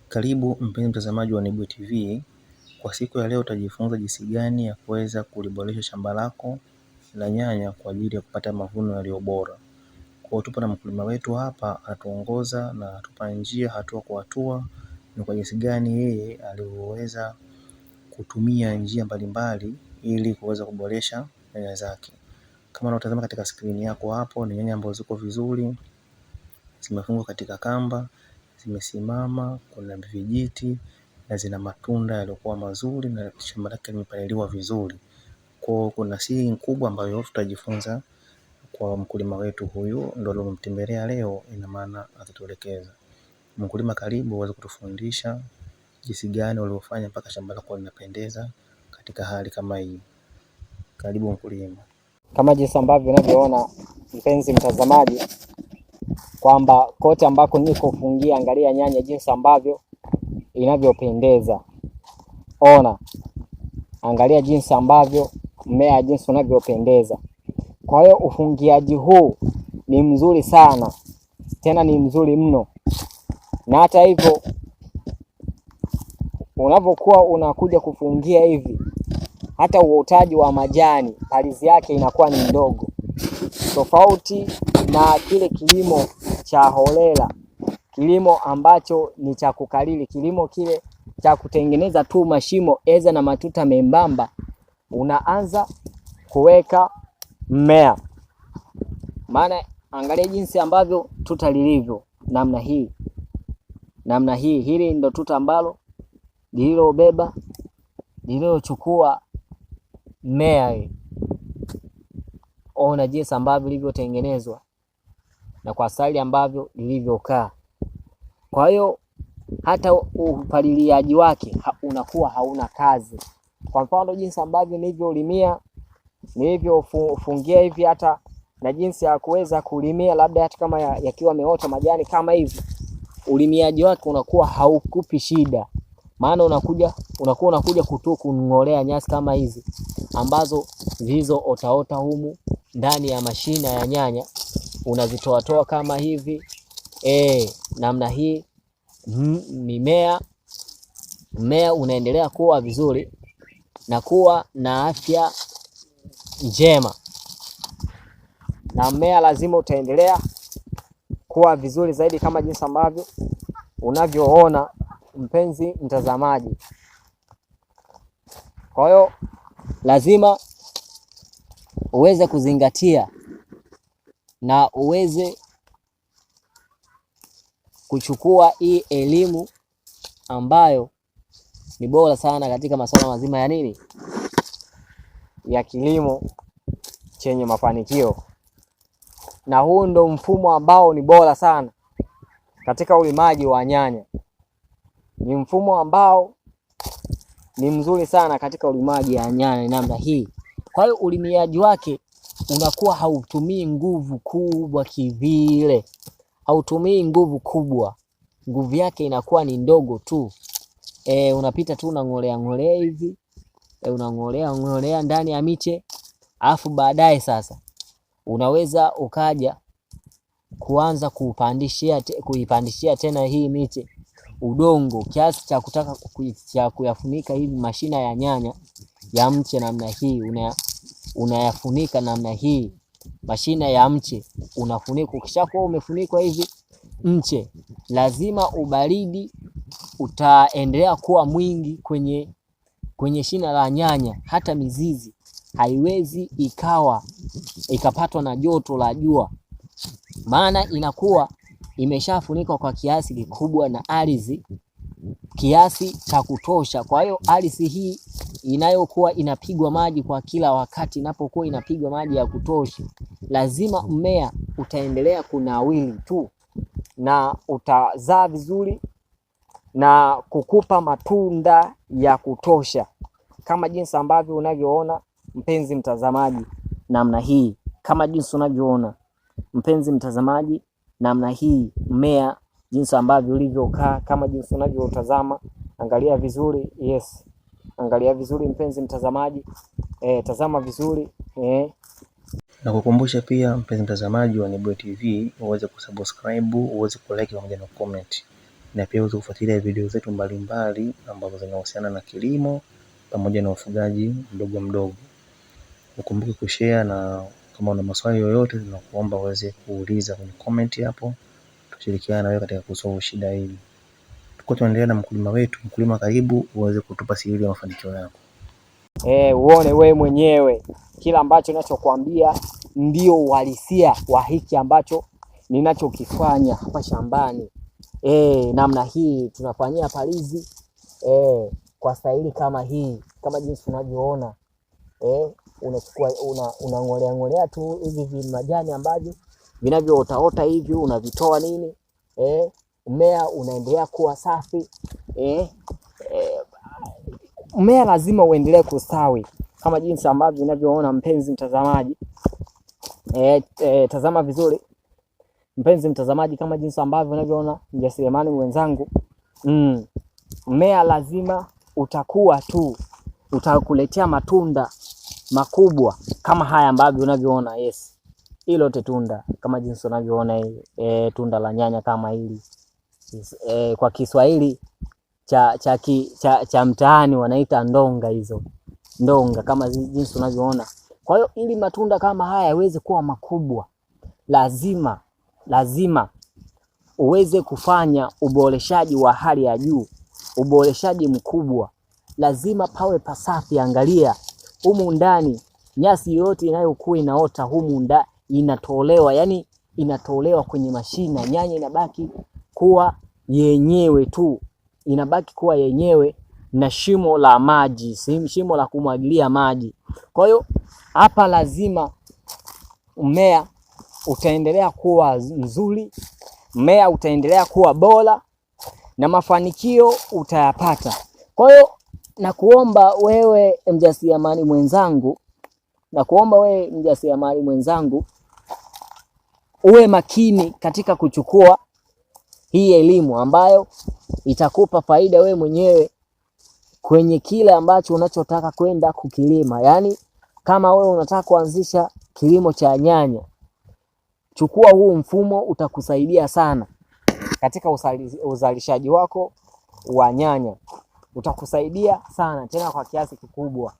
Karibu mpenzi mtazamaji wa Nebuye TV. Kwa siku ya leo utajifunza jinsi gani ya kuweza kuliboresha shamba lako la nyanya kwa ajili ya kupata mavuno yaliyo bora. Kwa tupo na mkulima wetu hapa atuongoza na atupa njia hatua kwa hatua ni kwa jinsi gani yeye aliweza kutumia njia mbalimbali ili kuweza kuboresha nyanya zake. Kama unatazama katika skrini yako hapo, ni nyanya ambazo ziko vizuri, zimefungwa katika kamba, zimesimama, kuna vijiti na zina matunda yaliokuwa mazuri na shamba lake limepaliliwa vizuri. Kwa kuna siri kubwa ambayo tutajifunza kwa mkulima wetu huyu, ndio alomtembelea leo, ina maana atatuelekeza. Mkulima, karibu uweze kutufundisha jinsi gani uliofanya mpaka shamba lako linapendeza katika hali kama hii. Karibu mkulima. Kama jinsi ambavyo unavyoona mpenzi mtazamaji, kwamba kote ambako niko kufungia, angalia nyanya jinsi ambavyo inavyopendeza. Ona, angalia jinsi ambavyo mmea jinsi unavyopendeza. Kwa hiyo ufungiaji huu ni mzuri sana, tena ni mzuri mno. Na hata hivyo unapokuwa unakuja kufungia hivi, hata uotaji wa majani palizi yake inakuwa ni ndogo, tofauti na kile kilimo cha holela, kilimo ambacho ni cha kukalili, kilimo kile cha kutengeneza tu mashimo eza na matuta membamba, unaanza kuweka mmea. Maana angalia jinsi ambavyo tuta lilivyo namna hii. Namna hii, hili ndo tuta ambalo lililobeba, lililochukua mmea hii. Ona jinsi ambavyo lilivyotengenezwa na kwa staili ambavyo lilivyokaa. Kwa hiyo hata upaliliaji wake unakuwa hauna kazi. Kwa mfano jinsi ambavyo nilivyolimia, nilivyofungia hivi, hata na jinsi ya kuweza kulimia labda hata kama yakiwa yameota majani kama hivi, ulimiaji wake unakuwa haukupi shida. Maana unakuja kung'olea nyasi kama hizi ambazo zilizo otaota humu ndani ya mashina ya nyanya, unazitoa kama hivi. Namna hii mmea unaendelea kuwa vizuri na kuwa na afya njema, na mmea lazima utaendelea kuwa vizuri zaidi kama jinsi ambavyo unavyoona mpenzi mtazamaji. Kwa hiyo lazima uweze kuzingatia na uweze kuchukua hii elimu ambayo ni bora sana katika masuala mazima ya nini, ya kilimo chenye mafanikio. Na huu ndo mfumo ambao ni bora sana katika ulimaji wa nyanya. Ni mfumo ambao ni mzuri sana katika ulimaji wa nyanya namna hii. Kwa hiyo ulimiaji wake unakuwa hautumii nguvu kubwa kivile. Hautumii nguvu kubwa. Nguvu yake inakuwa ni ndogo tu. Unapita tu unang'olea hivi. Unang'olea ndani ya miche. Alafu baadaye sasa unaweza ukaja kuanza kuipandishia tena hii miche udongo kiasi cha kutaka kuyafunika hivi mashina ya nyanya ya mche namna hii. Unayafunika namna hii mashina ya mche, unafunika. Ukishakuwa umefunikwa hivi mche, lazima ubaridi utaendelea kuwa mwingi kwenye shina la nyanya. Hata mizizi haiwezi ikapatwa na joto la jua, maana inakuwa imeshafunikwa kwa kiasi kikubwa na ardhi, kiasi cha kutosha. Kwa hiyo ardhi hii inayokuwa inapigwa maji kwa kila wakati, inapokuwa inapigwa maji ya kutosha, lazima mmea utaendelea kunawili tu na utazaa vizuri na kukupa matunda ya kutosha, kama jinsi ambavyo unavyoona mpenzi mtazamaji namna hii. Kama jinsi unavyoona mpenzi mtazamaji namna hii, mmea jinsi ambavyo ulivyokaa, kama jinsi unavyotazama. Angalia vizuri, yes. Angalia vizuri mpenzi mtazamaji. Tazama vizuri. Na kukumbusha pia mpenzi mtazamaji wa Nebuye TV, uweze kusubscribe, uweze kulike pamoja na comment. na pia uweze kufuatilia video zetu mbalimbali ambazo zinahusiana na kilimo pamoja na ufugaji mdogo mdogo. Ukumbuke kushare, na kama una maswali yoyote tunakuomba uweze kuuliza kwenye comment hapo, tushirikiane na wewe katika kusolve shida hili. Tuko tunaendelea na mkulima wetu. Mkulima, karibu uweze kutupa siri ya mafanikio yako. Uone wewe mwenyewe kila ambacho ninachokuambia ndio uhalisia wa hiki ambacho ninachokifanya hapa shambani. Namna hii tunafanyia palizi kwa staili kama hii, kama jinsi unavyoona. Unachukua unangolea tu hivi majani ambavyo vinavyoota hivi, unavitoa nini, mmea unaendelea kuwa safi. Mmea lazima uendelee kustawi kama jinsi ambavyo unavyoona, mpenzi mtazamaji. Tazama vizuri mpenzi mtazamaji, kama jinsi ambavyo unavyoona mjasiriamali mwenzangu. Mmea lazima utakuwa tu, utakuletea matunda makubwa kama haya ambavyo unavyoona. Yes, hilo tunda kama jinsi unavyoona tunda la nyanya kama hili. Kwa Kiswahili cha mtaani wanaita ndonga. Hizo ndonga kama jinsi unavyoona. Kwa hiyo ili matunda kama haya yaweze kuwa makubwa, lazima uweze kufanya uboreshaji wa hali ya juu, uboreshaji mkubwa. Lazima pawe pasafi. Angalia humu ndani, nyasi yote inayokuwa inaota humu ndani inatolewa, yani inatolewa kwenye mashina. Nyanya inabaki kuwa yenyewe tu, inabaki kuwa yenyewe na shimo la maji, shimo la kumwagilia maji. Kwa hiyo hapa lazima mmea utaendelea kuwa nzuri, mmea utaendelea kuwa bora na mafanikio utayapata. Kwa hiyo nakuomba wewe mjasiriamali mwenzangu, uwe makini katika kuchukua hii elimu ambayo itakupa faida wewe mwenyewe kwenye kile ambacho unachotaka kwenda kukilima. Yaani kama wewe unataka kuanzisha kilimo cha nyanya, chukua huu mfumo, utakusaidia sana katika uzalishaji wako wa nyanya. Utakusaidia sana tena kwa kiasi kikubwa.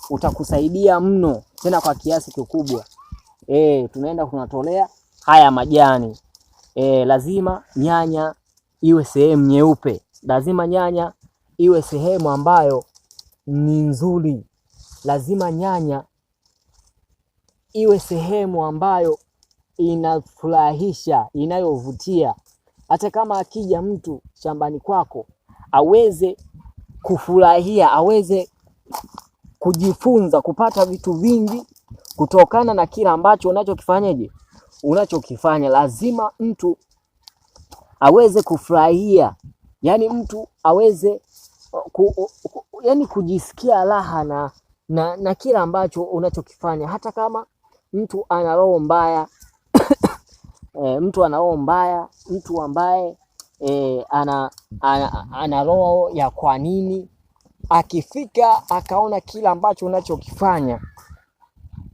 Utakusaidia mno tena kwa kiasi kikubwa. Tunaenda kunatolea haya majani. Lazima nyanya iwe sehemu nyeupe. Lazima nyanya iwe sehemu ambayo ni nzuri. Lazima nyanya iwe sehemu ambayo inafurahisha, inayovutia. Hata kama akija mtu shambani kwako, aweze kufurahia, aweze kujifunza, kupata vitu vingi kutokana na kila ambacho unachokifanya. Lazima mtu aweze kufurahia, yani mtu aweze kujisikia raha na kila ambacho unachokifanya. Hata kama mtu ana roho mbaya mtu ambaye ana roho ya kwa nini, akifika akaona kila ambacho unachokifanya,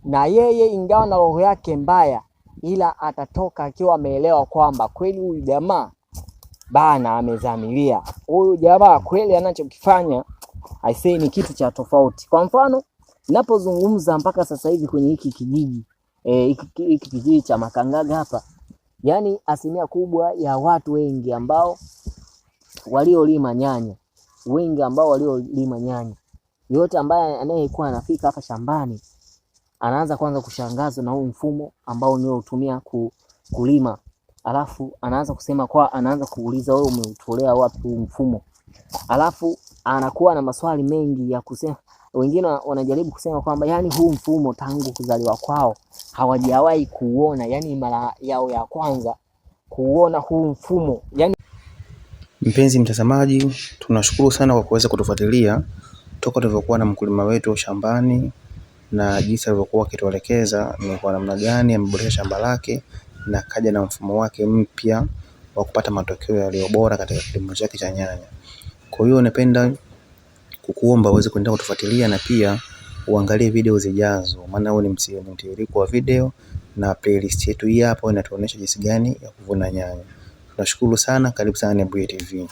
na yeye ingawa na roho yake mbaya, ila atatoka akiwa ameelewa kwamba kweli huyu jamaa bana amezamilia, huyu jamaa kweli anachokifanya aisee ni kitu cha tofauti. Kwa mfano ninapozungumza mpaka sasa hivi kwenye hiki kijiji cha Makangaga hapa, yani asilimia kubwa ya watu wengi ambao waliolima nyanya, yote ambaye anayekuwa anafika hapa shambani anaanza kwanza kushangazwa na huu mfumo ambao niliotumia kulima. Alafu anaanza kusema anaanza kuuliza wewe umeutolea wapi huu mfumo? Alafu anakuwa na maswali mengi ya kusema. Wengine wanajaribu kusema kwamba yani huu mfumo tangu kuzaliwa kwao hawajawahi kuona, yani mara yao ya kwanza kuona huu mfumo. Yani mpenzi mtazamaji, tunashukuru sana kwa kuweza kutufuatilia toka tulivyokuwa na mkulima wetu shambani, na jinsi alivyokuwa akituelekeza ni kwa namna gani ameboresha shamba lake na kaja na mfumo wake mpya wa kupata matokeo yaliyo bora katika kilimo chake cha nyanya. Kwa hiyo napenda kukuomba uweze kuendelea kutufuatilia na pia uangalie video zijazo, maana huu ni mtiririko wa video na playlist yetu hii hapo inatuonyesha jinsi gani ya kuvuna nyanya. Tunashukuru sana, karibu sana Nebuye TV.